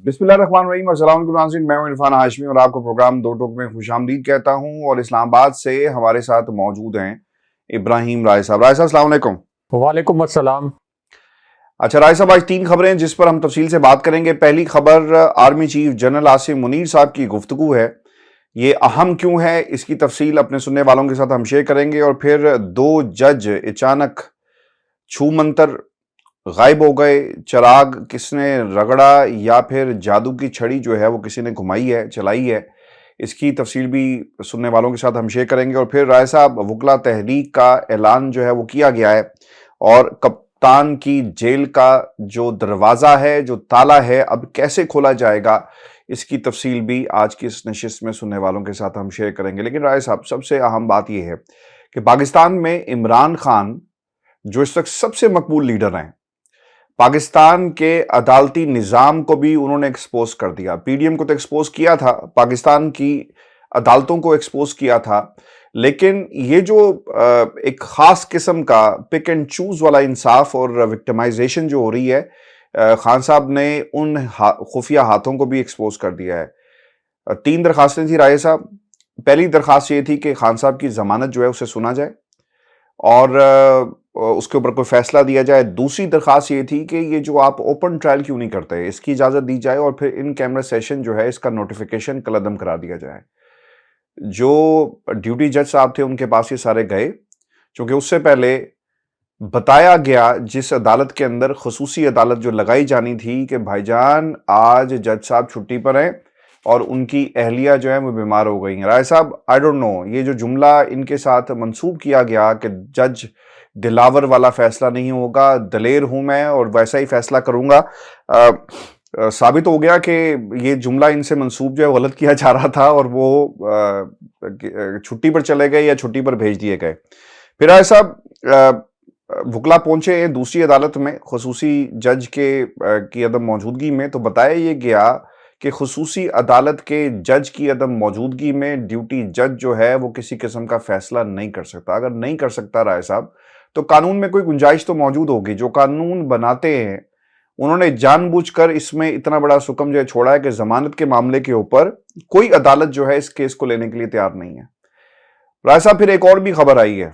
बिस्मिल्लाहिर्रहमानिर्रहीम। अस्सलाम वालेकुम नाज़रीन, मैं हूं इरफान हाशमी और आपको प्रोग्राम दो टोक में खुशामदीद कहता हूं। और इस्लामाबाद से हमारे साथ मौजूद हैं इब्राहिम राय साहब। राय साहब, अस्सलाम वालेकुम। वालेकुम अस्सलाम। अच्छा राय साहब, आज तीन खबरें हैं जिस पर हम तफसील से बात करेंगे। पहली खबर army chief general Asim Munir साहब की गुफ्तगू है। ये अहम क्यों है, इसकी तफसील अपने सुनने वालों के साथ हम शेयर करेंगे। और फिर दो जज अचानक छू मंतर गायब हो गए। चिराग किसने रगड़ा या फिर जादू की छड़ी जो है वो किसी ने घुमाई है, चलाई है, इसकी तफसील भी सुनने वालों के साथ हम शेयर करेंगे। और फिर राय साहब, वकला तहरीक का ऐलान जो है वो किया गया है और कप्तान की जेल का जो दरवाज़ा है, जो ताला है, अब कैसे खोला जाएगा, इसकी तफसील भी आज की इस नशिस्त में सुनने वालों के साथ हम शेयर करेंगे। लेकिन राय साहब, सबसे अहम बात यह है कि पाकिस्तान में इमरान खान जो इस वक्त सबसे मकबूल लीडर हैं, पाकिस्तान के अदालती निज़ाम को भी उन्होंने एक्सपोज कर दिया। पीडीएम को तो एक्सपोज किया था, पाकिस्तान की अदालतों को एक्सपोज किया था, लेकिन ये जो एक ख़ास किस्म का पिक एंड चूज़ वाला इंसाफ और विक्टिमाइजेशन जो हो रही है, खान साहब ने उन खुफिया हाथों को भी एक्सपोज कर दिया है। तीन दरखास्तें थी राय साहब। पहली दरखास्त ये थी कि खान साहब की ज़मानत जो है उसे सुना जाए और उसके ऊपर कोई फैसला दिया जाए। दूसरी दरखास्त ये थी कि ये जो आप ओपन ट्रायल क्यों नहीं करते, इसकी इजाज़त दी जाए और फिर इन कैमरा सेशन जो है इसका नोटिफिकेशन कलअदम करा दिया जाए। जो ड्यूटी जज साहब थे उनके पास ये सारे गए, क्योंकि उससे पहले बताया गया जिस अदालत के अंदर खसूसी अदालत जो लगाई जानी थी कि भाईजान आज जज साहब छुट्टी पर हैं और उनकी अहलिया जो है वो बीमार हो गई हैं। राय साहब, आई डोंट नो, ये जो जुमला इनके साथ मंसूब किया गया कि जज दिलावर वाला फैसला नहीं होगा, दलेर हूं मैं और वैसा ही फैसला करूंगा, साबित हो गया कि ये जुमला इनसे मंसूब जो है गलत किया जा रहा था और वो छुट्टी पर चले गए या छुट्टी पर भेज दिए गए। फिर राय साहब, वकला पहुंचे दूसरी अदालत में खसूसी जज की अदम मौजूदगी में, तो बताया ये गया कि खसूसी अदालत के जज की अदम मौजूदगी में ड्यूटी जज जो है वो किसी किस्म का फैसला नहीं कर सकता। अगर नहीं कर सकता राय साहब, तो कानून में कोई गुंजाइश तो मौजूद होगी। जो कानून बनाते हैं उन्होंने जानबूझकर इसमें इतना बड़ा सुकम जो है छोड़ा है कि जमानत के मामले के ऊपर कोई अदालत जो है इस केस को लेने के लिए तैयार नहीं है। राय साहब, फिर एक और भी खबर आई है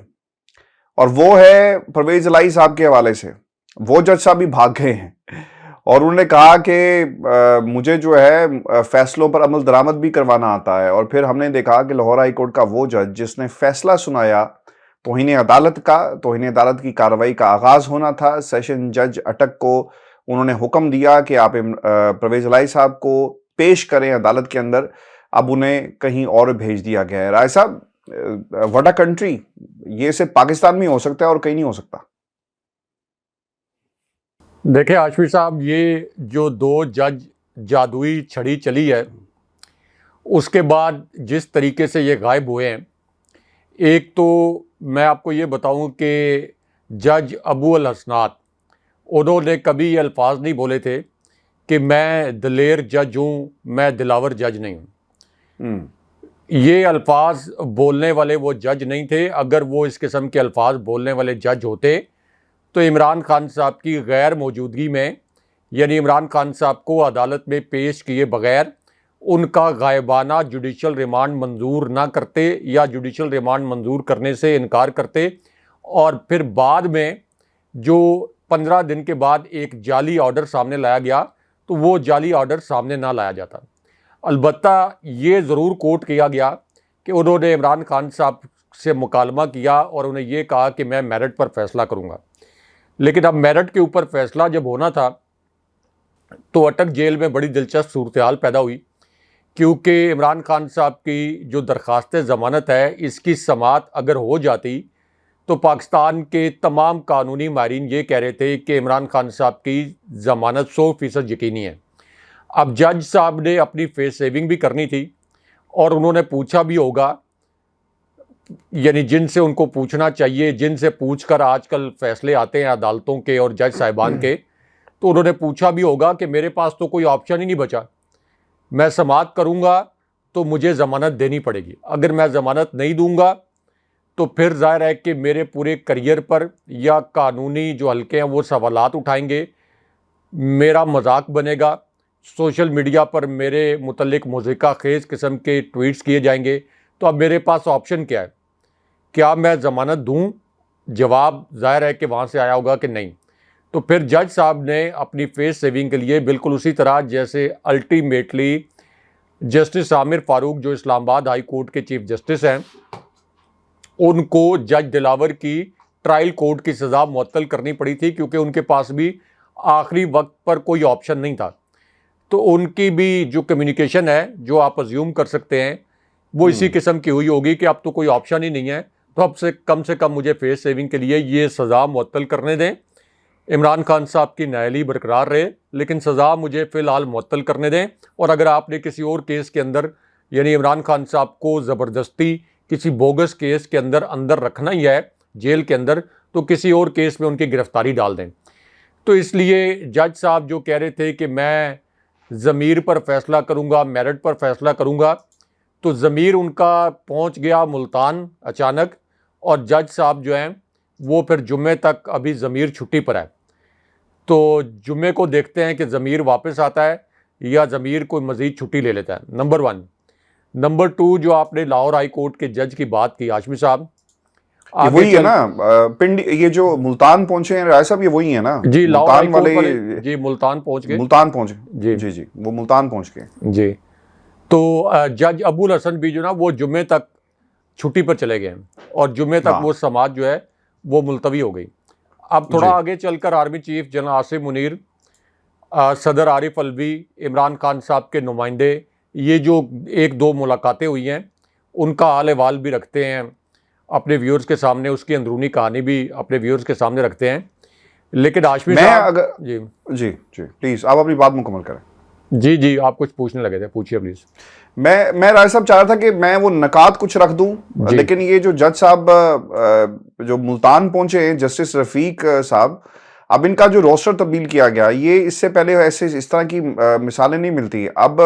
और वो है परवेज इलाही साहब के हवाले से। वो जज साहब भी भाग गए हैं और उन्होंने कहा कि मुझे जो है फैसलों पर अमल दरामद भी करवाना आता है। और फिर हमने देखा कि लाहौर हाई कोर्ट का वो जज जिसने फैसला सुनाया तौहीन अदालत की कार्रवाई का आगाज होना था, सेशन जज अटक को उन्होंने हुक्म दिया कि आप परवेज इलाही साहब को पेश करें अदालत के अंदर, अब उन्हें कहीं और भेज दिया गया है। राय साहब, व्हाट अ कंट्री, ये सिर्फ पाकिस्तान में हो सकता है और कहीं नहीं हो सकता। देखिए हाशमी साहब, ये जो दो जज जादुई छड़ी चली है उसके बाद जिस तरीके से ये गायब हुए हैं, एक तो मैं आपको ये बताऊं कि जज अबू अल हसनात, उन्होंने कभी ये अल्फाज नहीं बोले थे कि मैं दलेर जज हूँ, मैं दिलावर जज नहीं हूँ। ये अल्फाज बोलने वाले वो जज नहीं थे। अगर वो इस किस्म के अल्फाज बोलने वाले जज होते तो इमरान खान साहब की गैर मौजूदगी में, यानी इमरान खान साहब को अदालत में पेश किए बगैर उनका गायबाना जुडिशल रिमांड मंजूर ना करते या जुडिशल रिमांड मंजूर करने से इनकार करते और फिर बाद में जो 15 दिन के बाद एक जाली ऑर्डर सामने लाया गया तो वो जाली ऑर्डर सामने ना लाया जाता। अलबत्ता ये ज़रूर कोट किया गया कि उन्होंने इमरान खान साहब से मुकालमा किया और उन्हें ये कहा कि मैं मेरिट पर फैसला करूँगा। लेकिन अब मेरिट के ऊपर फैसला जब होना था तो अटक जेल में बड़ी दिलचस्प सूरत हाल पैदा हुई, क्योंकि इमरान खान साहब की जो दरख्वास्त ज़मानत है इसकी समाअत अगर हो जाती तो पाकिस्तान के तमाम कानूनी माहिरीन ये कह रहे थे कि इमरान खान साहब की ज़मानत 100% यकीनी है। अब जज साहब ने अपनी फेस सेविंग भी करनी थी और उन्होंने पूछा भी होगा, यानी जिनसे उनको पूछना चाहिए, जिनसे पूछकर आजकल फैसले आते हैं अदालतों के और जज साहिबान के, तो उन्होंने पूछा भी होगा कि मेरे पास तो कोई ऑप्शन ही नहीं बचा, मैं समाअत करूंगा तो मुझे ज़मानत देनी पड़ेगी। अगर मैं ज़मानत नहीं दूंगा तो फिर जाहिर है कि मेरे पूरे करियर पर या कानूनी जो हल्के हैं वो सवालात उठाएंगे, मेरा मजाक बनेगा, सोशल मीडिया पर मेरे मुतल्लिक मुज़िका खेज़ किस्म के ट्वीट्स किए जाएंगे, तो अब मेरे पास ऑप्शन क्या है? क्या मैं ज़मानत दूं? जवाब ज़ाहिर है कि वहाँ से आया होगा कि नहीं। तो फिर जज साहब ने अपनी फेस सेविंग के लिए बिल्कुल उसी तरह जैसे अल्टीमेटली जस्टिस आमिर फ़ारूक जो इस्लामाबाद हाई कोर्ट के चीफ जस्टिस हैं, उनको जज दिलावर की ट्रायल कोर्ट की सज़ा मुअत्तल करनी पड़ी थी, क्योंकि उनके पास भी आखिरी वक्त पर कोई ऑप्शन नहीं था। तो उनकी भी जो कम्युनिकेशन है, जो आप अज्यूम कर सकते हैं, वो इसी किस्म की हुई होगी कि अब तो कोई ऑप्शन ही नहीं है, तो अब से कम मुझे फेस सेविंग के लिए ये सज़ा मुअत्तल करने दें। इमरान खान साहब की न्यायालय बरकरार रहे, लेकिन सज़ा मुझे फ़िलहाल मुअत्तल करने दें। और अगर आपने किसी और केस के अंदर, यानी इमरान खान साहब को ज़बरदस्ती किसी बोगस केस के अंदर रखना ही है जेल के अंदर, तो किसी और केस में उनकी गिरफ्तारी डाल दें। तो इसलिए जज साहब जो कह रहे थे कि मैं ज़मीर पर फैसला करूंगा, मेरिट पर फैसला करूंगा, तो ज़मीर उनका पहुंच गया मुल्तान अचानक, और जज साहब जो हैं वो फिर जुम्मे तक अभी ज़मीर छुट्टी पर है। तो जुम्मे को देखते हैं कि ज़मीर वापस आता है या ज़मीर कोई मज़ीद छुट्टी ले लेता है, नंबर 1। नंबर 2, जो आपने लाहौर हाई कोर्ट के जज की बात की हाशमी साहब, ये वही है ना, पिंड, ये जो मुल्तान पहुंचे हैं राय साहब, ये वही है ना, जी लाहौर हाई मुल्तान कोर्ट वाले। वाले जी मुल्तान पहुंच गए। मुल्तान पहुंचे जी जी जी, वो मुल्तान पहुंच गए जी। तो जज अबुल हसन भी जो ना वो जुम्मे तक छुट्टी पर चले गए हैं, और जुम्मे तक वो हाँ समाज जो है वो मुलतवी हो गई। अब थोड़ा जी। आगे चलकर army chief general Asif Munir, सदर आरिफ अलवी, इमरान खान साहब के नुमाइंदे, ये जो 1-2 मुलाकातें हुई हैं, उनका हाल अहवाल भी रखते हैं अपने व्यूअर्स के सामने, उसकी अंदरूनी कहानी भी अपने व्यूअर्स के सामने रखते हैं। लेकिन हाशमी मैं साहब अगर जी जी जी प्लीज आप अपनी बात मुकम्मल करें। जी जी, आप कुछ पूछने लगे थे, पूछिए प्लीज़। मैं राय साहब चाह रहा था कि मैं वो नकात कुछ रख दूं, जी लेकिन ये जो जज साहब जो मुल्तान पहुंचे हैं, जस्टिस रफीक साहब, अब इनका जो रोस्टर तब्दील किया गया, ये इससे पहले ऐसे इस तरह की मिसालें नहीं मिलती। अब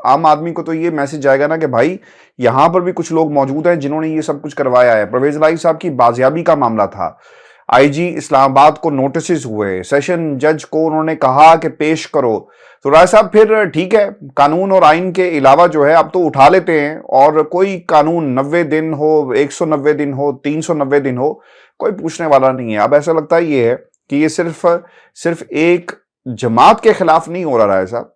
आम आदमी को तो ये मैसेज जाएगा ना कि भाई यहां पर भी कुछ लोग मौजूद हैं जिन्होंने ये सब कुछ करवाया है। परवेज इलाही साहब की बाजियाबी का मामला था, आईजी इस्लामाबाद को नोटिस हुए, सेशन जज को उन्होंने कहा कि पेश करो। तो राय साहब फिर ठीक है, कानून और आइन के अलावा जो है अब तो उठा लेते हैं, और कोई कानून 90 दिन हो, 190 दिन हो, 390 दिन हो, कोई पूछने वाला नहीं है। अब ऐसा लगता है ये है कि ये सिर्फ एक जमात के खिलाफ नहीं हो रहा है साहब,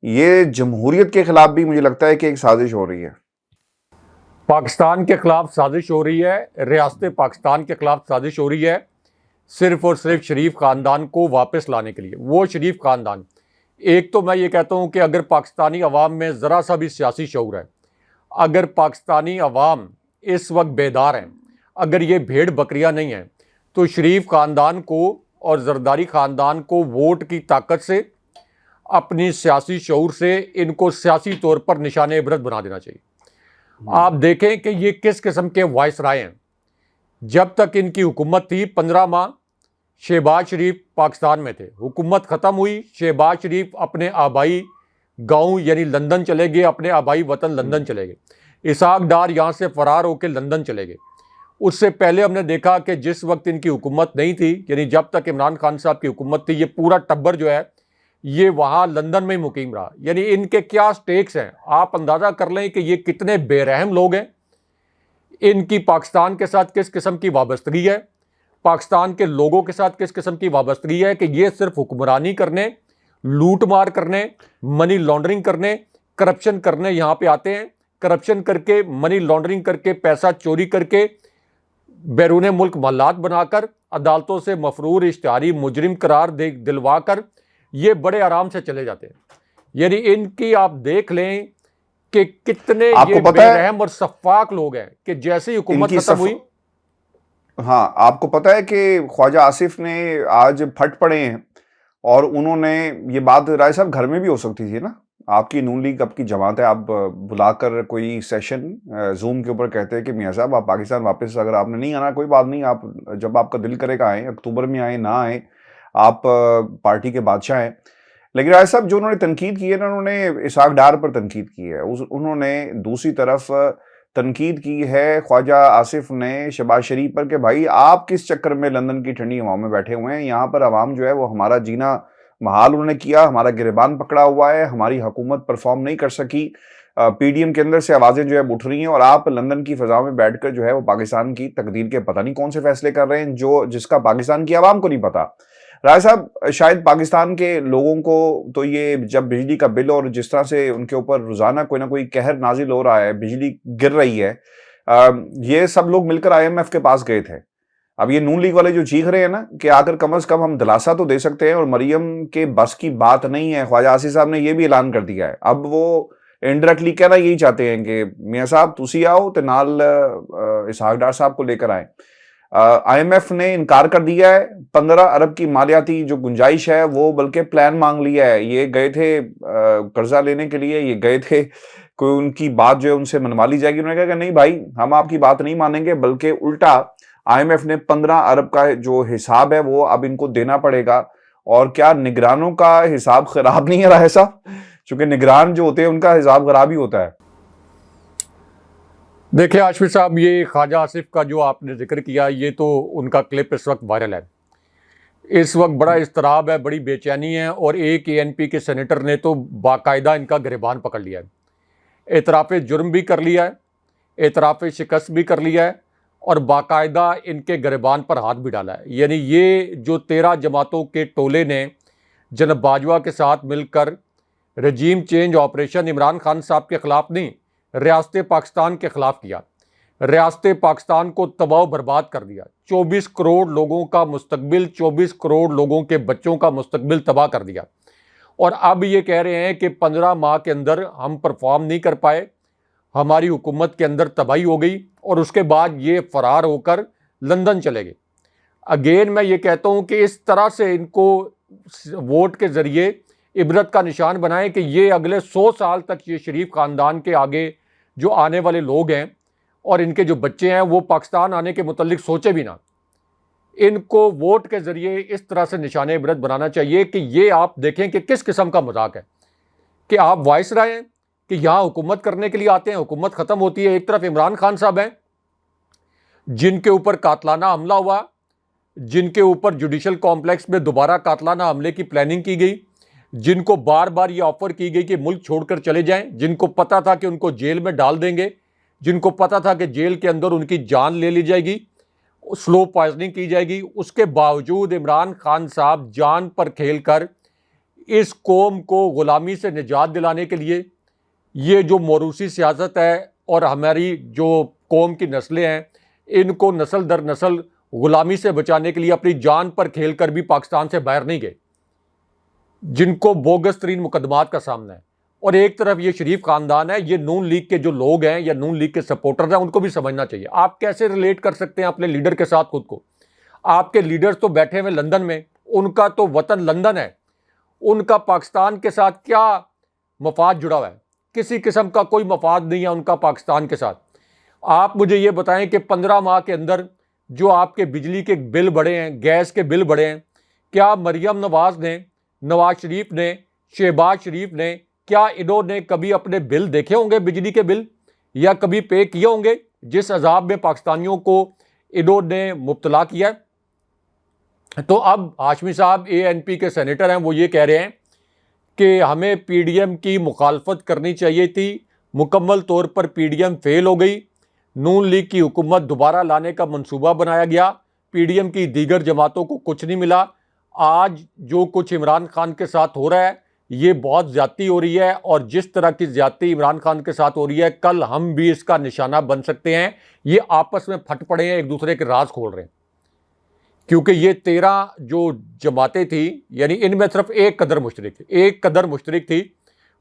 ये जमहूरियत के खिलाफ भी मुझे लगता है कि एक साजिश हो रही है। पाकिस्तान के खिलाफ साजिश हो रही है, रियासत पाकिस्तान के खिलाफ साजिश हो रही है, सिर्फ और सिर्फ शरीफ ख़ानदान को वापस लाने के लिए। वो शरीफ ख़ानदान, एक तो मैं ये कहता हूँ कि अगर पाकिस्तानी अवाम में ज़रा सा भी सियासी शऊर है, अगर पाकिस्तानी अवाम इस वक्त बेदार हैं, अगर ये भेड़ बकरियाँ नहीं हैं, तो शरीफ ख़ानदान को और जरदारी ख़ानदान को वोट की ताकत से, अपनी सियासी शऊर से इनको सियासी तौर पर निशान इबरत बना देना चाहिए। आप देखें कि ये किस किस्म के वायसराय हैं। जब तक इनकी हुकूमत थी 15 माह शहबाज शरीफ पाकिस्तान में थे, हुकूमत ख़त्म हुई, शहबाज शरीफ अपने आबाई गांव यानी लंदन चले गए, अपने आबाई वतन लंदन चले गए। इसहाक डार यहाँ से फ़रार होकर लंदन चले गए। उससे पहले हमने देखा कि जिस वक्त इनकी हुकूमत नहीं थी, यानी जब तक इमरान खान साहब की हुकूमत थी, ये पूरा टब्बर जो है ये वहाँ लंदन में ही मुकीम रहा। यानी इनके क्या स्टेक्स हैं, आप अंदाज़ा कर लें कि ये कितने बेरहम लोग हैं। इनकी पाकिस्तान के साथ किस किस्म की वाबस्तगी है, पाकिस्तान के लोगों के साथ किस किस्म की वाबस्तगी है कि ये सिर्फ हुक्मरानी करने, लूट मार करने, मनी लॉन्ड्रिंग करने, करप्शन करने यहाँ पे आते हैं। करप्शन करके, मनी लॉन्ड्रिंग करके, पैसा चोरी करके, बैरून मुल्क मालात बनाकर, अदालतों से मफरूर इश्तिहारी मुजरिम करार दिलवा कर ये बड़े आराम से चले जाते हैं। यानी इनकी आप देख लें कि कितने ये बेरहम और सफाक लोग हैं कि जैसे ही हुकूमत खत्म हुई। हाँ, आपको पता है कि ख्वाजा आसिफ ने आज फट पड़े हैं, और उन्होंने ये बात राय साहब घर में भी हो सकती थी ना, आपकी नून लीग आपकी जमात है, आप बुलाकर कोई सेशन जूम के ऊपर कहते हैं कि मियाँ साहब आप पाकिस्तान वापस, अगर आपने नहीं आना कोई बात नहीं, आप जब आपका दिल करेगा आए, अक्टूबर में आए ना आए, आप पार्टी के बादशाह हैं। लेकिन राय साहब जो उन्होंने तनकीद की है ना, उन्होंने इसहाक डार पर तनकीद की है, उन्होंने दूसरी तरफ तनकीद की है ख्वाजा आसिफ ने शहबाज शरीफ पर कि भाई आप किस चक्कर में लंदन की ठंडी हवाओं में बैठे हुए हैं, यहाँ पर आवाम जो है वो हमारा जीना महाल उन्होंने किया, हमारा गिरबान पकड़ा हुआ है, हमारी हुकूमत परफॉर्म नहीं कर सकी। पीडीएम के अंदर से आवाजें जो है उठ रही हैं और आप लंदन की फिजा में बैठकर जो है वो पाकिस्तान की तकदीर के पता नहीं कौन से फैसले कर रहे हैं जो जिसका पाकिस्तान की आवाम को नहीं पता। राय साहब, शायद पाकिस्तान के लोगों को तो ये जब बिजली का बिल और जिस तरह से उनके ऊपर रोजाना कोई ना कोई कहर नाजिल हो रहा है, बिजली गिर रही है, ये सब लोग मिलकर आईएमएफ के पास गए थे। अब ये नून लीग वाले जो चीख रहे हैं ना कि आकर कम से कम हम दिलासा तो दे सकते हैं और मरियम के बस की बात नहीं है, ख्वाजा आसिफ साहब ने ये भी ऐलान कर दिया है। अब वो इनडायरेक्टली कहना यही चाहते हैं कि मियाँ साहब तुसी आओ तो नाल इसहाक डार साहब को लेकर आए। आईएमएफ ने इनकार कर दिया है, 15 अरब की मालियाती जो गुंजाइश है वो बल्कि प्लान मांग लिया है। ये गए थे कर्जा लेने के लिए, ये गए थे कोई उनकी बात जो है उनसे मनवा ली जाएगी। उन्होंने कहा कि नहीं भाई, हम आपकी बात नहीं मानेंगे, बल्कि उल्टा आईएमएफ ने 15 अरब का जो हिसाब है वो अब इनको देना पड़ेगा। और क्या निगरानों का हिसाब खराब नहीं है राय साहब? क्योंकि निगरान जो होते हैं उनका हिसाब खराब ही होता है। देखिए आशफी साहब, ये ख्वाजा आसिफ का जो आपने जिक्र किया, ये तो उनका क्लिप इस वक्त वायरल है। इस वक्त बड़ा इस्तराब है, बड़ी बेचैनी है और एक एएनपी के सेनेटर ने तो बाकायदा इनका गिरबान पकड़ लिया है, एतराफ़ जुर्म भी कर लिया है, एतराफ़ शिकस्त भी कर लिया है और बाकायदा इनके गिरबान पर हाथ भी डाला है। यानी ये जो 13 जमातों के टोले ने जनाब बाजवा के साथ मिलकर रजीम चेंज ऑपरेशन इमरान खान साहब के ख़िलाफ़ नहीं, रियासत पाकिस्तान के ख़िलाफ़ किया, रियासत पाकिस्तान को तबाह बर्बाद कर दिया, 24 करोड़ लोगों का मुस्तकबिल, 24 करोड़ लोगों के बच्चों का मुस्तकबिल तबाह कर दिया। और अब ये कह रहे हैं कि 15 माह के अंदर हम परफॉर्म नहीं कर पाए, हमारी हुकूमत के अंदर तबाही हो गई और उसके बाद ये फरार होकर लंदन चले गए। अगेन मैं ये कहता हूँ कि इस तरह से इनको वोट के ज़रिए इबरत का निशान बनाएं कि ये अगले 100 साल तक ये शरीफ ख़ानदान के आगे जो आने वाले लोग हैं और इनके जो बच्चे हैं वो पाकिस्तान आने के मुतल्लिक सोचे भी ना। इनको वोट के ज़रिए इस तरह से निशान इबरत बनाना चाहिए कि ये आप देखें कि किस किस्म का मजाक है कि आप वाइस राय हैं कि यहाँ हुकूमत करने के लिए आते हैं, हुकूमत ख़त्म होती है। एक तरफ इमरान खान साहब हैं जिनके ऊपर कातलाना हमला हुआ, जिनके ऊपर जुडिशल कॉम्प्लेक्स में दोबारा कातलाना हमले की प्लानिंग की गई, जिनको बार बार ये ऑफर की गई कि मुल्क छोड़कर चले जाएं, जिनको पता था कि उनको जेल में डाल देंगे, जिनको पता था कि जेल के अंदर उनकी जान ले ली जाएगी, स्लो पॉइजनिंग की जाएगी। उसके बावजूद इमरान खान साहब जान पर खेलकर इस कौम को ग़ुलामी से निजात दिलाने के लिए, ये जो मौरूसी सियासत है और हमारी जो कौम की नस्लें हैं इनको नस्ल दर नस्ल ग़ुलामी से बचाने के लिए अपनी जान पर खेलकर भी पाकिस्तान से बाहर नहीं गए, जिनको बोगस तरीन मुकदमात का सामना है। और एक तरफ ये शरीफ ख़ानदान है, ये नून लीग के जो लोग हैं या नून लीग के सपोर्टर्स हैं, उनको भी समझना चाहिए। आप कैसे रिलेट कर सकते हैं अपने लीडर के साथ खुद को? आपके लीडर्स तो बैठे हुए लंदन में, उनका तो वतन लंदन है, उनका पाकिस्तान के साथ क्या मफाद जुड़ा हुआ है? किसी किस्म का कोई मफाद नहीं है उनका पाकिस्तान के साथ। आप मुझे ये बताएं कि 15 माह के अंदर जो आपके बिजली के बिल बढ़े हैं, गैस के बिल बढ़े हैं, क्या मरियम नवाज़ ने, नवाज शरीफ ने, शहबाज शरीफ ने, क्या इन्होंने कभी अपने बिल देखे होंगे, बिजली के बिल, या कभी पे किए होंगे जिस अजाब में पाकिस्तानियों को इन्होंने मुब्तला किया है? तो अब हाशमी साहब एएनपी के सेनेटर हैं, वो ये कह रहे हैं कि हमें पीडीएम की मुखालफत करनी चाहिए थी, मुकम्मल तौर पर पीडीएम फेल हो गई, नून लीग की हुकूमत दोबारा लाने का मंसूबा बनाया गया, पीडीएम की दीगर जमातों को कुछ नहीं मिला। आज जो कुछ इमरान खान के साथ हो रहा है ये बहुत ज़्यादती हो रही है और जिस तरह की ज़्यादती इमरान खान के साथ हो रही है कल हम भी इसका निशाना बन सकते हैं। ये आपस में फट पड़े हैं, एक दूसरे के राज खोल रहे हैं, क्योंकि ये 13 जो जमातें थी, यानी इनमें सिर्फ एक कदर मुश्तरक थी, एक कदर मुश्तरक थी।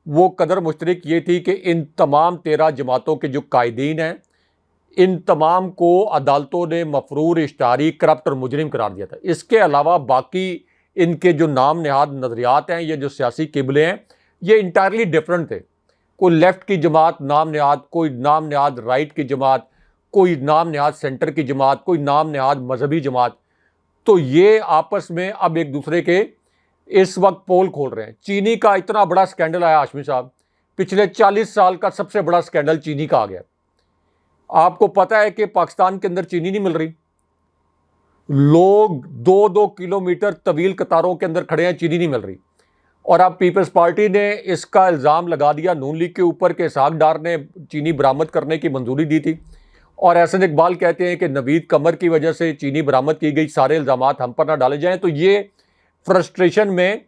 वो कदर मुश्तरक ये थी कि इन तमाम 13 जमातों के जो कायदीन हैं, इन तमाम को अदालतों ने मफरूर, इश्तारी, करप्ट और मुजरिम करार दिया था। इसके अलावा बाकी इनके जो नाम नहाद नज़रियात हैं, ये जो सियासी किबले हैं, ये इंटायरली डिफरेंट थे। कोई लेफ़्ट की जमात नाम नहाद, कोई नाम नहाद राइट की जमात, कोई नाम नहाद सेंटर की जमात, कोई नाम नहाद मजहबी जमात। तो ये आपस में अब एक दूसरे के इस वक्त पोल खोल रहे हैं। चीनी का इतना बड़ा स्कैंडल आया हाशमी साहब, पिछले 40 साल का सबसे बड़ा स्कैंडल चीनी का आ गया। आपको पता है कि पाकिस्तान के अंदर चीनी नहीं मिल रही, लोग 2-2 किलोमीटर तवील कतारों के अंदर खड़े हैं, चीनी नहीं मिल रही। और अब पीपल्स पार्टी ने इसका इल्ज़ाम लगा दिया नून लीग के ऊपर कि इसहाक डार ने चीनी बरामद करने की मंजूरी दी थी। और एहसन इकबाल कहते हैं कि नवीद कमर की वजह से चीनी बरामद की गई, सारे इल्ज़ामात हम पर ना डाले जाएं। तो ये फ्रस्ट्रेशन में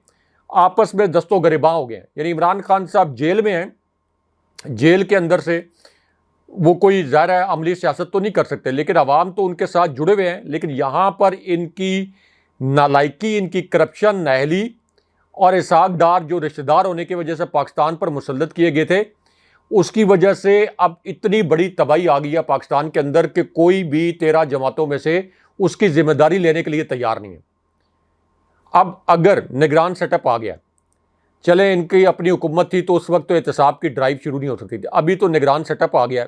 आपस में दस्तो गिरबां हो गए हैं। यानी इमरान खान साहब जेल में हैं, जेल के अंदर से वो कोई ज़ाहिर है अमली सियासत तो नहीं कर सकते, लेकिन अवाम तो उनके साथ जुड़े हुए हैं। लेकिन यहाँ पर इनकी नालायकी, इनकी करप्शन, नाअहली और इसहाक डार जो रिश्तेदार होने की वजह से पाकिस्तान पर मुसल्लत किए गए थे, उसकी वजह से अब इतनी बड़ी तबाही आ गई है पाकिस्तान के अंदर कि कोई भी 13 जमातों में से उसकी जिम्मेदारी लेने के लिए तैयार नहीं है। अब अगर निगरान सेटअप आ गया, चले इनकी अपनी हुकूमत थी तो उस वक्त तो एहतसाब की ड्राइव शुरू नहीं हो सकती थी, अभी तो निगरान सेटअप आ गया।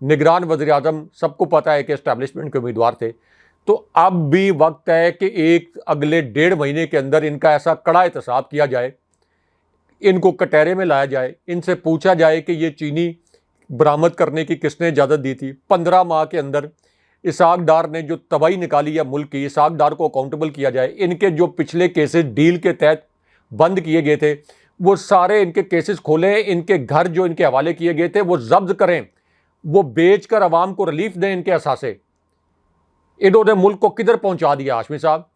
निगरान वज़ीर आज़म सबको पता है कि एस्टैब्लिशमेंट के उम्मीदवार थे। तो अब भी वक्त है कि एक अगले 1.5 महीने के अंदर इनका ऐसा कड़ा एहतसाब किया जाए, इनको कटहरे में लाया जाए, इनसे पूछा जाए कि ये चीनी बरामद करने की किसने इजाज़त दी थी। 15 माह के अंदर इसहाक डार ने जो तबाही निकाली है मुल्क की, इसहाक डार को अकाउंटेबल किया जाए। इनके जो पिछले केसेस डील के तहत बंद किए गए थे, वो सारे इनके केसेस खोलें, इनके घर जो इनके हवाले किए गए थे वो जब्त करें, वो बेच कर अवाम को रिलीफ दें इनके असासे। इन्होंने मुल्क को किधर पहुंचा दिया हाशमी साहब।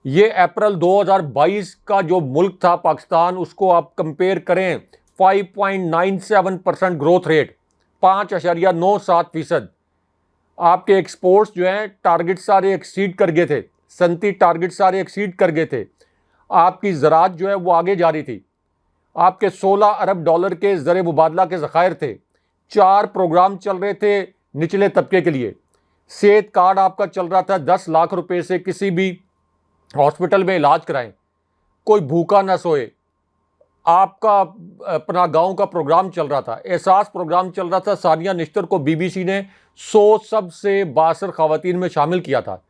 ये अप्रैल 2022 का जो मुल्क था पाकिस्तान, उसको आप कंपेयर करें, 5.97% ग्रोथ रेट, 5.97%। आपके एक्सपोर्ट्स जो हैं टारगेट सारे एक्सीड कर गए थे, 37 टारगेट सारे एक्सीड कर गए थे। आपकी ज़राअत जो है वो आगे जा रही थी। आपके 16 अरब डॉलर के ज़र मुबादला के ज़खायर थे। 4 प्रोग्राम चल रहे थे निचले तबके के लिए। सेहत कार्ड आपका चल रहा था 10 लाख रुपए से किसी भी हॉस्पिटल में इलाज कराएं, कोई भूखा ना सोए। आपका अपना गांव का प्रोग्राम चल रहा था, एहसास प्रोग्राम चल रहा था। सानिया निश्तर को बीबीसी ने 100 सबसे बासर खवातीन में शामिल किया था।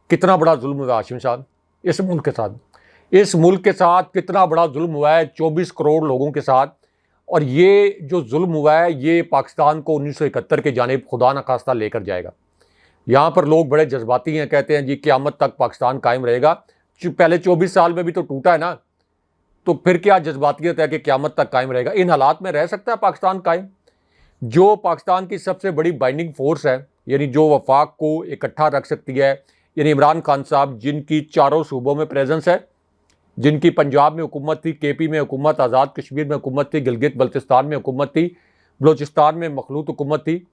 कितना बड़ा जुल्म हुआ हाशिम साहब इस मुल्क के साथ। इस मुल्क के साथ कितना बड़ा जुल्म हुआ है 24 करोड़ लोगों के साथ। और ये जो जुल्म हुआ है ये पाकिस्तान को 1971 के जानिब खुदा न खास्ता लेकर जाएगा। यहाँ पर लोग बड़े जज्बाती हैं, कहते हैं जी क़यामत तक पाकिस्तान कायम रहेगा। पहले 24 साल में भी तो टूटा है ना, तो फिर क्या जज्बातियत है कि क़यामत तक कायम रहेगा। इन हालात में रह सकता है पाकिस्तान कायम। जो पाकिस्तान की सबसे बड़ी बाइंडिंग फोर्स है, यानी जो वफाक को इकट्ठा रख सकती है, यानी इमरान खान साहब जिनकी चारों सूबों में प्रेजेंस है, जिनकी पंजाब में हुकूमत थी, केपी में हुकूमत, आज़ाद कश्मीर में हुकूमत थी, गिलगित बल्तिस्तान में हुकूमत थी, बलोचिस्तान में मखलूत हुकूमत थी,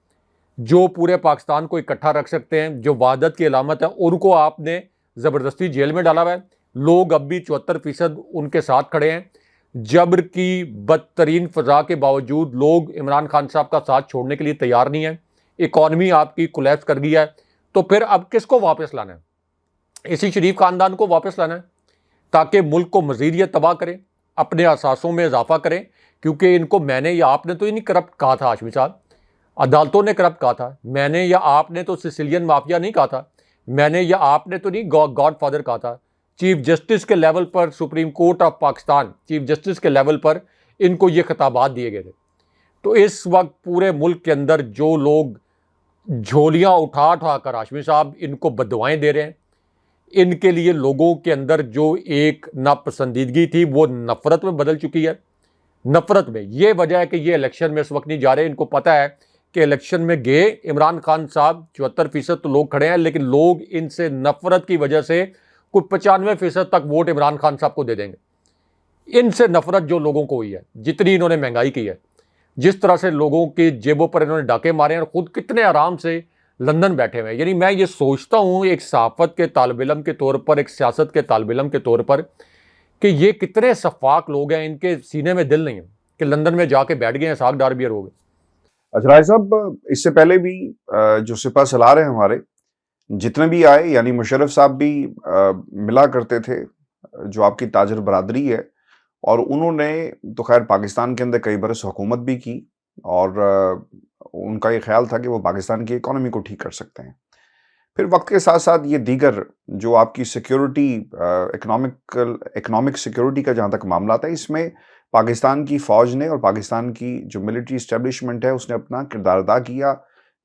जो पूरे पाकिस्तान को इकट्ठा रख सकते हैं, जो वहादत की अलामत है, उनको आपने ज़बरदस्ती जेल में डाला हुआ है। लोग अब भी 74% उनके साथ खड़े हैं। जबर की बदतरीन फ़ज़ा के बावजूद लोग इमरान खान साहब का साथ छोड़ने के लिए तैयार नहीं है। इकॉनमी आपकी कोलैप्स कर गई है, तो फिर अब किसको वापस लाना है? इसी शरीफ ख़ानदान को वापस लाना है ताकि मुल्क को मज़ीद ये तबाह करें, अपने असासों में इजाफा करें। क्योंकि इनको मैंने या आपने तो ये नहीं करप्ट कहा था हाशमी साहब, अदालतों ने करप्ट कहा था। मैंने या आपने तो सिसिलियन माफिया नहीं कहा था, मैंने या आपने तो नहीं गॉड फादर कहा था। चीफ जस्टिस के लेवल पर, supreme court of Pakistan chief justice के लेवल पर इनको ये खिताबात दिए गए थे। तो इस वक्त पूरे मुल्क के अंदर जो लोग झोलियाँ उठा उठा कर हाशमी साहब इनको बददुआएं दे रहे हैं, इनके लिए लोगों के अंदर जो एक नापसंदीदगी थी वो नफ़रत में बदल चुकी है। नफ़रत में ये वजह है कि ये इलेक्शन में इस वक्त नहीं जा रहे। इनको पता है कि इलेक्शन में गए इमरान खान साहब 74% तो लोग खड़े हैं, लेकिन लोग इनसे नफ़रत की वजह से कोई 95% तक वोट इमरान खान साहब को दे देंगे। इनसे नफ़रत जो लोगों को हुई है, जितनी इन्होंने महंगाई की है, जिस तरह से लोगों की जेबों पर इन्होंने डाके मारे हैं और ख़ुद कितने आराम से लंदन बैठे हुए हैं। यानी मैं ये सोचता हूँ एक सहाफ़त के तालिब इल्म के तौर पर, एक सियासत के तालिब इल्म के तौर पर, कि ये कितने शफ़ाक लोग हैं, इनके सीने में दिल नहीं है कि लंदन में जाके बैठ गए हैं, इसहाक डार भी हो गए। अच्छा राय साहब, इससे पहले भी जो सिपा सलार हैं हमारे, जितने भी आए, यानी मुशर्रफ साहब भी मिला करते थे, जो आपकी ताजर बरादरी है, और उन्होंने तो खैर पाकिस्तान के अंदर कई बरस हुकूमत भी की, और उनका ये ख्याल था कि वो पाकिस्तान की इकॉनमी को ठीक कर सकते हैं। फिर वक्त के साथ साथ ये दीगर जो आपकी सिक्योरिटी, इकोनॉमिक सिक्योरिटी का जहाँ तक मामला आता है, इसमें पाकिस्तान की फ़ौज ने और पाकिस्तान की जो मिलिट्री इस्टेब्लिशमेंट है उसने अपना किरदार अदा किया,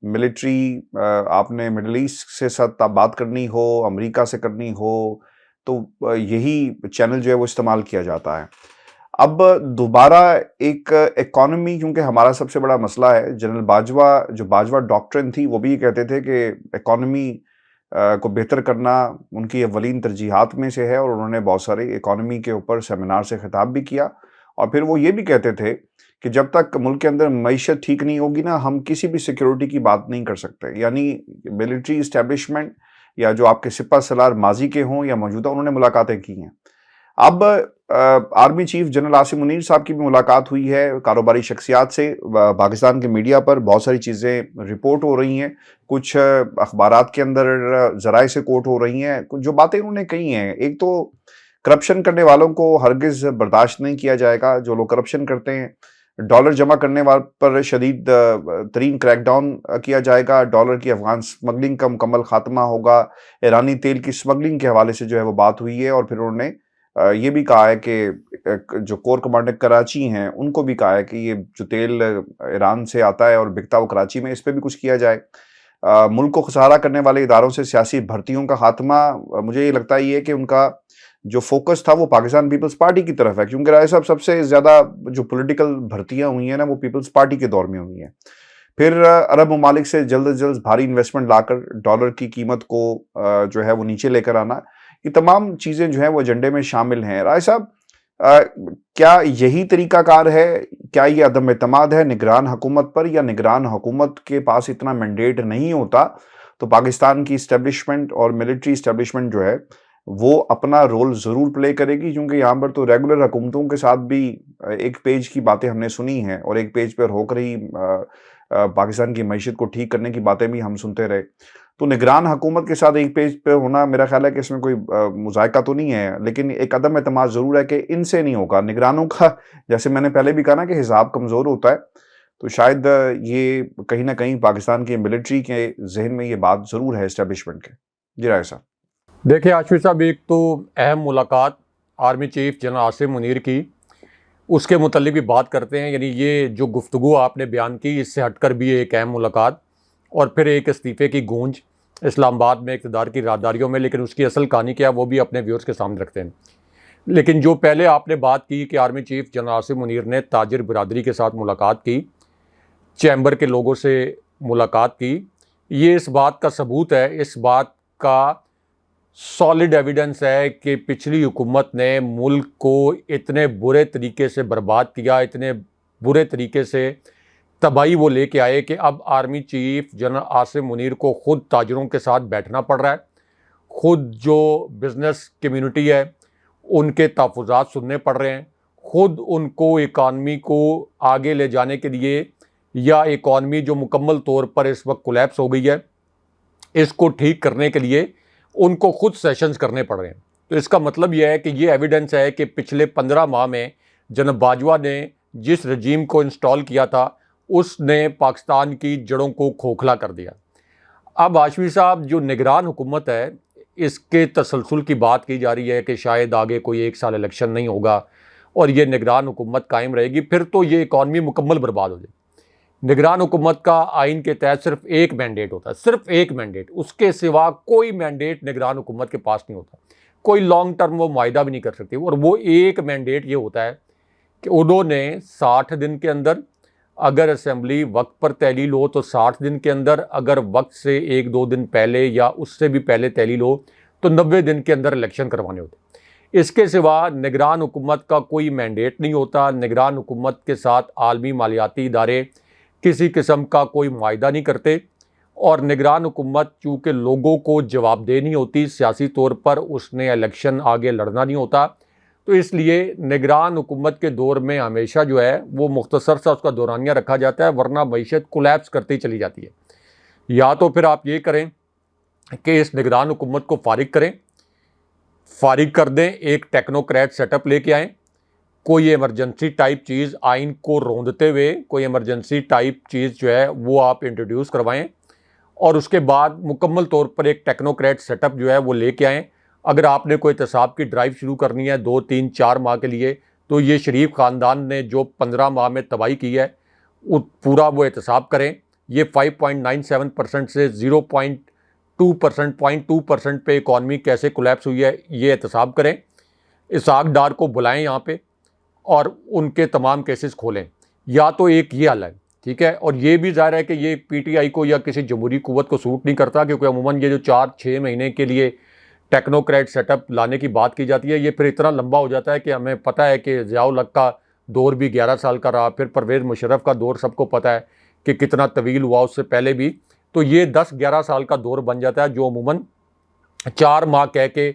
मिलिट्री आपने मिडल ईस्ट से साथ बात करनी हो, अमेरिका से करनी हो, तो यही चैनल जो है वो इस्तेमाल किया जाता है। अब दोबारा एक इकोनॉमी, क्योंकि हमारा सबसे बड़ा मसला है, जनरल बाजवा जो बाजवा डॉक्ट्रिन थी वो भी ये कहते थे कि इकोनॉमी को बेहतर करना उनकी अव्वलीन तरजीहात में से है, और उन्होंने बहुत सारे इकोनॉमी के ऊपर सेमिनार से खिताब भी किया। और फिर वो ये भी कहते थे कि जब तक मुल्क के अंदर मईशत ठीक नहीं होगी ना, हम किसी भी सिक्योरिटी की बात नहीं कर सकते। यानी मिलिट्री इस्टेब्लिशमेंट या जो आपके सिपा सलार माजी के हों या मौजूदा, उन्होंने मुलाकातें की हैं। अब army chief general Asim Munir साहब की भी मुलाकात हुई है कारोबारी शख्सियात से। पाकिस्तान के मीडिया पर बहुत सारी चीज़ें रिपोर्ट हो रही हैं, कुछ अखबारात के अंदर ज़राए से कोट हो रही हैं। कुछ जो बातें उन्होंने कही हैं, एक तो करप्शन करने वालों को हरगिज़ बर्दाश्त नहीं किया जाएगा। जो लोग करप्शन करते हैं, डॉलर जमा करने वाले पर शदीद तरीन क्रैकडाउन किया जाएगा। डॉलर की अफगान स्मगलिंग का मुकम्मल खात्मा होगा। ईरानी तेल की स्मगलिंग के हवाले से जो है वो बात हुई है। और फिर उन्होंने ये भी कहा है कि जो कोर कमांडर कराची हैं उनको भी कहा है कि ये जो तेल ईरान से आता है और बिकता वो कराची में, इस पर भी कुछ किया जाए। मुल्क को खसारा करने वाले इदारों से सियासी भर्तियों का खात्मा, मुझे ये लगता है कि उनका जो फोकस था वो पाकिस्तान पीपल्स पार्टी की तरफ है, क्योंकि राय साहब सबसे ज़्यादा जो पॉलिटिकल भर्तियाँ हुई हैं ना वो पीपल्स पार्टी के दौर में हुई हैं। फिर अरब ममालिक से जल्द अज जल्द भारी इन्वेस्टमेंट लाकर डॉलर की कीमत को जो है वो नीचे लेकर आना, ये तमाम चीज़ें जो हैं वो एजेंडे में शामिल हैं। राय साहब, क्या यही तरीकाकार है? क्या ये अदम एतमाद है निगरान हुकूमत पर, या निगरान हुकूमत के पास इतना मैंडेट नहीं होता तो पाकिस्तान की इस्टेब्लिशमेंट और मिलिट्री इस्टेब्लिशमेंट जो है वो अपना रोल ज़रूर प्ले करेगी? क्योंकि यहाँ पर तो रेगुलर हुकूमतों के साथ भी एक पेज की बातें हमने सुनी हैं, और एक पेज पर होकर ही पाकिस्तान की मईशत को ठीक करने की बातें भी हम सुनते रहे। तो निगरान हुकूमत के साथ एक पेज पे होना, मेरा ख्याल है कि इसमें कोई मुज़ायका तो नहीं है, लेकिन एक अदम एतमाद ज़रूर है कि इनसे नहीं होगा। निगरानों का, जैसे मैंने पहले भी कहा ना, कि हिसाब कमज़ोर होता है, तो शायद ये कहीं ना कहीं पाकिस्तान की मिलिट्री के जहन में ये बात ज़रूर है इस्टेब्लिशमेंट के। जी राय साहब। देखिए आशफी साहब, एक तो अहम मुलाकात army chief general Asim Munir की, उसके मुतल्लिक भी बात करते हैं। यानी ये जो गुफ्तगू आपने बयान की, इससे हटकर भी एक अहम मुलाकात, और फिर एक इस्तीफ़े की गूंज इस्लामाबाद में इक़्तिदार की राहदारियों में। लेकिन उसकी असल कहानी क्या है वो भी अपने व्यूअर्स के सामने रखते हैं। लेकिन जो पहले आपने बात की कि army chief general Asim Munir ने ताजिर बिरादरी के साथ मुलाकात की, चैम्बर के लोगों से मुलाकात की, ये इस बात का सबूत है, इस बात का सॉलिड एविडेंस है कि पिछली हुकूमत ने मुल्क को इतने बुरे तरीके से बर्बाद किया, इतने बुरे तरीके से तबाही वो लेके आए कि अब army chief general Asim Munir को ख़ुद ताजरों के साथ बैठना पड़ रहा है, ख़ुद जो बिज़नेस कम्युनिटी है उनके तहफ़्फ़ुज़ात सुनने पड़ रहे हैं, ख़ुद उनको इकानमी को आगे ले जाने के लिए, या इकानमी जो मुकम्मल तौर पर इस वक्त कोलैप्स हो गई है, इसको ठीक करने के लिए उनको खुद सेशंस करने पड़ रहे हैं। तो इसका मतलब यह है कि ये एविडेंस है कि पिछले 15 माह में जनरल बाजवा ने जिस रजीम को इंस्टॉल किया था उसने पाकिस्तान की जड़ों को खोखला कर दिया। अब आशवी साहब, जो निगरान हुकूमत है, इसके तसलसल की बात की जा रही है कि शायद आगे कोई 1 साल इलेक्शन नहीं होगा और ये निगरान हुकूमत कायम रहेगी, फिर तो ये इकॉनमी मुकम्मल बर्बाद हो जाएगी। निगरान हुकूमत का आइन के तहत सिर्फ एक मैंडेट होता है, सिर्फ एक मैंडेट, उसके सिवा कोई मैंडेट निगरान हुकूमत के पास नहीं होता। कोई लॉन्ग टर्म वो मुआहिदा भी नहीं कर सकती, और वो एक मैंडेट ये होता है कि उन्होंने 60 दिन के अंदर, अगर असम्बली वक्त पर तहलील हो तो 60 दिन के अंदर, अगर वक्त से 1-2 दिन पहले या उससे भी पहले तहलील हो तो 90 दिन के अंदर इलेक्शन करवाने होते। इसके सिवा निगरान हुकूमत का कोई मैंडेट नहीं होता। निगरान हुकूमत के साथ आलमी मालियाती इदारे किसी किस्म का कोई मुआहिदा नहीं करते, और निगरान हुकूमत चूँकि लोगों को जवाबदेह नहीं होती, सियासी तौर पर उसने इलेक्शन आगे लड़ना नहीं होता, तो इसलिए निगरान हुकूमत के दौर में हमेशा जो है वो मुख्तसर सा उसका दौरानिया रखा जाता है, वरना मईशत कोलैप्स करती चली जाती है। या तो फिर आप ये करें कि इस निगरान हुकूमत को फारिग करें, फारिग कर दें, एक टेक्नोक्रेट सेटअप लेके आएँ, कोई इमरजेंसी टाइप चीज़ आइन को रोंदते हुए कोई इमरजेंसी टाइप चीज़ जो है वो आप इंट्रोड्यूस करवाएं, और उसके बाद मुकम्मल तौर पर एक टेक्नोक्रेट सेटअप जो है वो लेके आएँ। अगर आपने कोई एहतसाब की ड्राइव शुरू करनी है 2, 3, 4 माह के लिए, तो ये शरीफ ख़ानदान ने जो 15 माह में तबाही की है वो पूरा वो एहतसाब करें, ये 5.97% से 0.2%, 0.2% पे इकॉनमी कैसे कोलैप्स हुई है, ये एहतसाब करें। इसहाक डार को बुलाएं यहाँ पे और उनके तमाम केसेस खोलें। या तो एक ये हल है, ठीक है। और ये भी ज़ाहिर है कि ये पीटीआई को या किसी जमहूरी कुव्वत को सूट नहीं करता, क्योंकि अमूमन ये जो 4-6 महीने के लिए टेक्नोक्रेट सेटअप लाने की बात की जाती है, ये फिर इतना लंबा हो जाता है कि हमें पता है कि ज़ियाउल हक का दौर भी 11 साल का रहा, फिर परवेज़ मुशर्रफ का दौर सबको पता है कि कितना तवील हुआ उससे पहले भी। तो ये 10-11 साल का दौर बन जाता है, जो अमूमन 4 माह कह के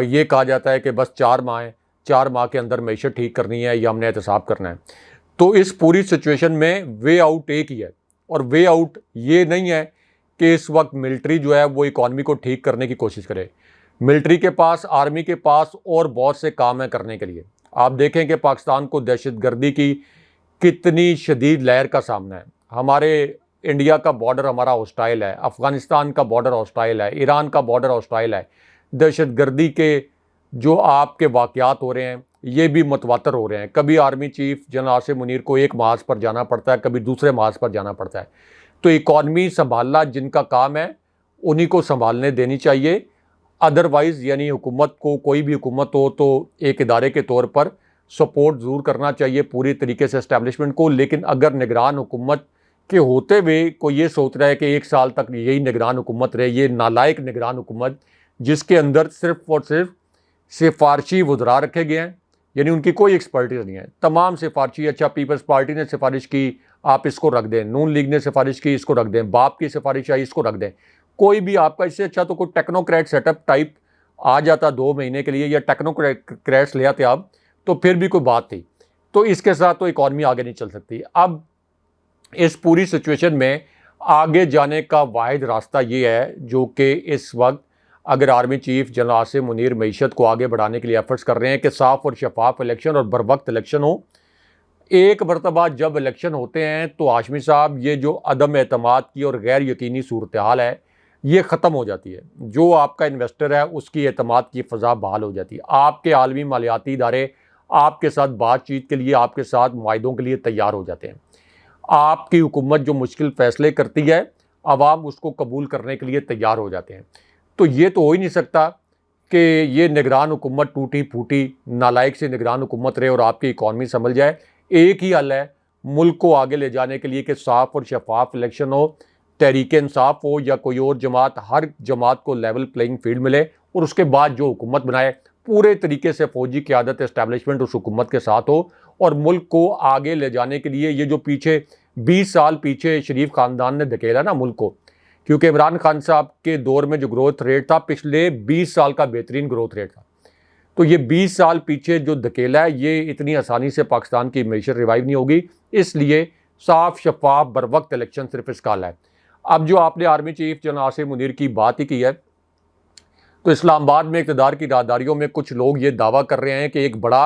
ये कहा जाता है कि बस 4 माह है, 4 माह के अंदर मैशत ठीक करनी है या हमने एहतसाब करना है। तो इस पूरी सिचुएशन में वे आउट एक ही है, और वे आउट ये नहीं है कि इस वक्त मिलिट्री जो है वो इकॉनमी को ठीक करने की कोशिश करे। मिलिट्री के पास, आर्मी के पास और बहुत से काम है करने के लिए। आप देखें कि पाकिस्तान को दहशतगर्दी की कितनी शदीद लहर का सामना है। हमारे इंडिया का बॉर्डर हमारा हॉस्टाइल है, अफ़गानिस्तान का बॉर्डर हॉस्टाइल है, ईरान का बॉर्डर हॉस्टाइल है। दहशतगर्दी के जो आपके वाक़यात हो रहे हैं ये भी मतवातर हो रहे हैं। कभी army chief general Asim Munir को एक महाज पर जाना पड़ता है, कभी दूसरे महाज पर जाना पड़ता है। तो इकॉनमी संभालना जिनका काम है उन्हीं को संभालने देनी चाहिए। अदरवाइज़ यानी हुकूमत को, कोई भी हुकूमत हो तो एक इदारे के तौर पर सपोर्ट ज़रूर करना चाहिए पूरी तरीके से इस्टेब्लिशमेंट को। लेकिन अगर निगरान हुकूमत के होते हुए कोई ये सोच रहा है कि 1 साल तक यही निगरान हुकूमत रहे, ये नालायक निगरान हुकूमत जिसके अंदर सिर्फ और सिर्फ सिफारशी वज़रा रखे गए हैं, यानी उनकी कोई एक्सपर्टीज नहीं है, तमाम सिफारशी। अच्छा, पीपल्स पार्टी ने सिफारिश की, आप इसको रख दें, नून लीग ने सिफारिश की, इसको रख दें, बाप की सिफारिश आई, इसको रख दें। कोई भी आपका, इससे अच्छा तो कोई टेक्नोक्रेट सेटअप टाइप आ जाता 2 महीने के लिए, या टेक्नोक्रेट्स ले आते आप, तो फिर भी कोई बात थी। तो इसके साथ तो इकॉनमी आगे नहीं चल सकती। अब इस पूरी सिचुएशन में आगे जाने का वाहिद रास्ता ये है, जो कि इस वक्त अगर army chief general Asim Munir मईशत को आगे बढ़ाने के लिए एफर्ट्स कर रहे हैं कि साफ़ और शफाफ इलेक्शन और बर वक्त इलेक्शन हो। एक मरतबा जब इलेक्शन होते हैं तो हाशमी साहब, ये जो अदम एतमाद की और गैर यकीनी सूरत हाल है ये ख़त्म हो जाती है। जो आपका इन्वेस्टर है उसकी एतमाद की फ़ज़ा बहाल हो जाती है। आपके आलमी मालियाती इदारे आपके साथ बातचीत के लिए, आपके साथ मुआहिदों के लिए तैयार हो जाते हैं। आपकी हुकूमत जो मुश्किल फ़ैसले करती है, अवाम उसको कबूल करने के लिए तैयार हो जाते हैं। तो ये तो हो ही नहीं सकता कि ये निगरान हुकूमत टूटी फूटी नालायक से निगरान हुकूमत रहे और आपकी इकॉनमी संभल जाए। एक ही हल है मुल्क को आगे ले जाने के लिए कि साफ़ और शफाफ इलेक्शन हो, तहरीक इंसाफ हो या कोई और जमात, हर जमात को लेवल प्लेइंग फील्ड मिले, और उसके बाद जो हुकूमत बनाए पूरे तरीके से फ़ौजी क़यादत इस्टेब्लिशमेंट उस हुकूमत के साथ हो, और मुल्क को आगे ले जाने के लिए ये जो पीछे 20 साल पीछे शरीफ ख़ानदान ने धकेला ना मुल्क को, क्योंकि इमरान खान साहब के दौर में जो ग्रोथ रेट था पिछले 20 साल का बेहतरीन ग्रोथ रेट था, तो ये 20 साल पीछे जो धकेला है ये इतनी आसानी से पाकिस्तान की मैशत रिवाइव नहीं होगी। इसलिए साफ शफाफ बर वक्त इलेक्शन सिर्फ इसका हल है। अब जो आपने army chief general Asim Munir की बात ही की है, तो इस्लामाबाद में इक़्तिदार की राहदारियों में कुछ लोग ये दावा कर रहे हैं कि एक बड़ा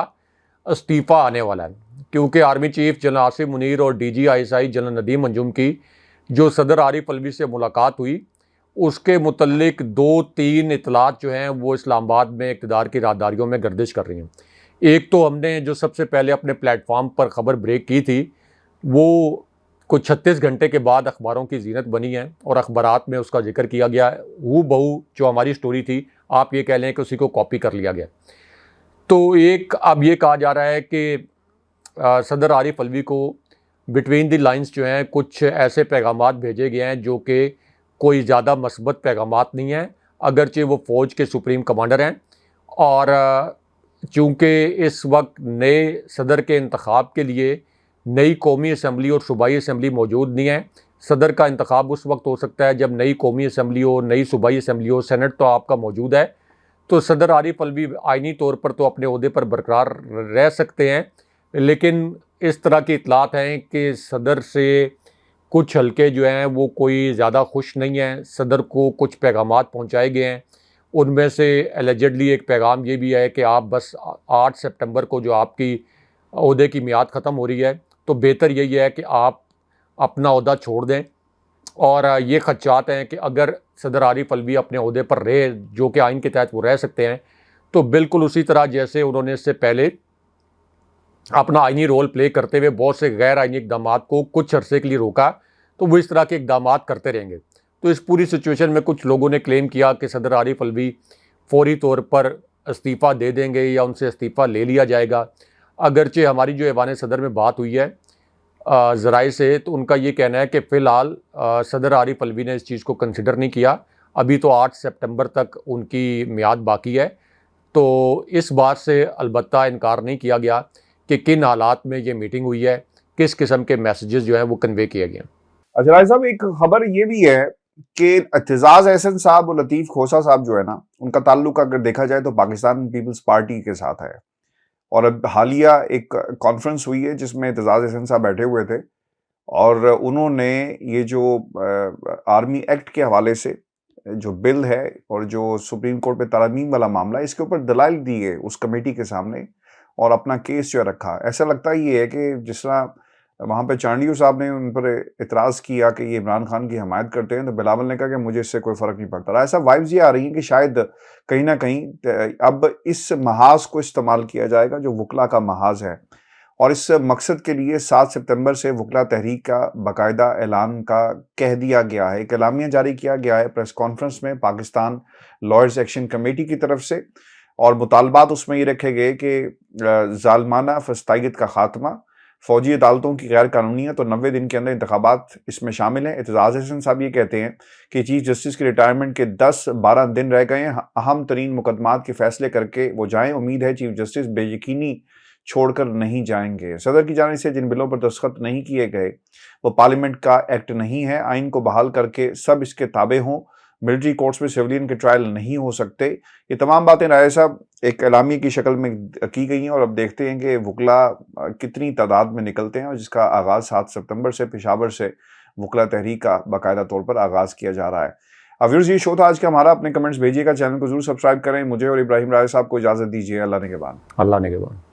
इस्तीफ़ा आने वाला है, क्योंकि army chief general Asim Munir और DGI जनरल नदीम अंजुम की जो सदर आरिफ अलवी से मुलाकात हुई, उसके मुतल्लिक 2-3 इतलात जो हैं वो इस्लामाबाद में इक़्तिदार की राहदारियों में गर्दिश कर रही हैं। एक तो हमने जो सबसे पहले अपने प्लेटफॉर्म पर ख़बर ब्रेक की थी, वो कुछ 36 घंटे के बाद अखबारों की जीनत बनी है और अखबारात में उसका जिक्र किया गया। हूबहू जो हमारी स्टोरी थी, आप ये कह लें कि उसी को कॉपी कर लिया गया। तो एक अब ये कहा जा रहा है कि सदर आरिफ अलवी को बिटवीन द लाइंस जो हैं कुछ ऐसे पैगामात भेजे गए हैं जो कि कोई ज़्यादा मस्बत पैगामात नहीं हैं, अगरचे वो फ़ौज के सुप्रीम कमांडर हैं। और चूँकि इस वक्त नए सदर के इंतखाब के लिए नई कौमी असम्बली और सूबाई असम्बली मौजूद नहीं है। सदर का इंतखाब उस वक्त हो सकता है जब नई कौमी असम्बली हो, नई सूबाई असम्बली हो, सेनेट तो आपका मौजूद है। तो सदर आरिफ अलवी आइनी तौर पर तो अपने ओहदे पर बरकरार रह सकते हैं, लेकिन इस तरह की इतलात हैं कि सदर से कुछ हल्के जो हैं वो कोई ज़्यादा खुश नहीं हैं। सदर को कुछ पैगामात पहुँचाए गए हैं, उनमें से एलिजिडली एक पैगाम ये भी है कि आप बस 8 सितंबर को जो आपकी ओहदे की मियाद ख़त्म हो रही है, तो बेहतर यही है कि आप अपना ओहदा छोड़ दें। और ये खदशात हैं कि अगर सदर आरिफ अलवी अपने ओहदे पर रहे, जो कि आइन के तहत वो रह सकते हैं, तो बिल्कुल उसी तरह जैसे उन्होंने इससे पहले अपना आइनी रोल प्ले करते हुए बहुत से गैर आइनी इक़दामात को कुछ अरसे के लिए रोका, तो वो इस तरह के इकदाम करते रहेंगे। तो इस पूरी सिचुएशन में कुछ लोगों ने क्लेम किया कि सदर आरिफ अलवी फौरी तौर पर इस्तीफ़ा दे देंगे या उनसे इस्तीफ़ा ले लिया जाएगा। अगरचे हमारी जो ऐवान सदर में बात हुई है ज़राए से, तो उनका ये कहना है कि फ़िलहाल सदर आरिफ अलवी ने इस चीज़ को कंसिडर नहीं किया। अभी तो 8 सितंबर तक उनकी मियाद बाकी है। तो इस बात से अलबत्ता इनकार नहीं किया गया कि किन हालात में ये मीटिंग हुई है, किस किस्म के मैसेजेस जो हैं वो कन्वे किए गए हैं। अच्छा राय साहब, एक खबर ये भी है कि एतजाज एहसन साहब और लतीफ़ खोसा साहब जो है ना, उनका ताल्लुक अगर देखा जाए तो पाकिस्तान पीपल्स पार्टी के साथ है। और अब हालिया एक कॉन्फ्रेंस हुई है जिसमें एतजाज एहसन साहब बैठे हुए थे और उन्होंने ये जो आर्मी एक्ट के हवाले से जो बिल है और जो सुप्रीम कोर्ट पे तरमीम वाला मामला है, इसके ऊपर दलाइल दिए उस कमेटी के सामने और अपना केस जो है रखा। ऐसा लगता ये है कि जिस तरह वहाँ पे चांडियो साहब ने उन पर इतराज़ किया कि ये इमरान खान की हमायत करते हैं, तो बिलावल ने कहा कि मुझे इससे कोई फ़र्क नहीं पड़ता। ऐसा वाइब्स ये आ रही हैं कि शायद कहीं ना कहीं अब इस महाज को इस्तेमाल किया जाएगा जो वकला का महाज है, और इस मकसद के लिए 7 सितंबर से वकला तहरीक का बाकायदा ऐलान का कह दिया गया है। एक एलामिया जारी किया गया है प्रेस कॉन्फ्रेंस में पाकिस्तान लॉयर्स एक्शन कमेटी की तरफ से, और मुतालबात उसमें ये रखे गए कि जालमाना फस्तायत का खात्मा, फौजी अदालतों की गैर कानूनीत और 90 दिन के अंदर इंतखाबात इसमें शामिल हैं। एतजाज एहसन साहब ये कहते हैं कि चीफ जस्टिस की रिटायरमेंट के 10-12 दिन रह गए हैं, अहम तरीन मुकदमात के फैसले करके वो जाएं। उम्मीद है चीफ जस्टिस बेयकीनी छोड़कर नहीं जाएंगे। सदर की जानिब से जिन बिलों पर दस्तखत नहीं किए गए वो पार्लियामेंट का एक्ट नहीं है, आइन को बहाल करके सब इसके ताबे हों, मिलिट्री कोर्ट्स में सिविलियन के ट्रायल नहीं हो सकते। ये तमाम बातें राय साहब एक एलामी की शक्ल में की गई हैं, और अब देखते हैं कि वकला कितनी तादाद में निकलते हैं, और जिसका आगाज़ 7 सितंबर से पेशावर से वकला तहरीक का बाकायदा तौर पर आगाज़ किया जा रहा है। व्यूअर्स, ये शो था आज का हमारा। अपने कमेंट्स भेजिएगा, चैनल को जरूर सब्सक्राइब करें। मुझे और इब्राहिम राय साहब को इजाज़त दीजिए। अल्लाह ने के बाद। अल्लाह ने के बाद।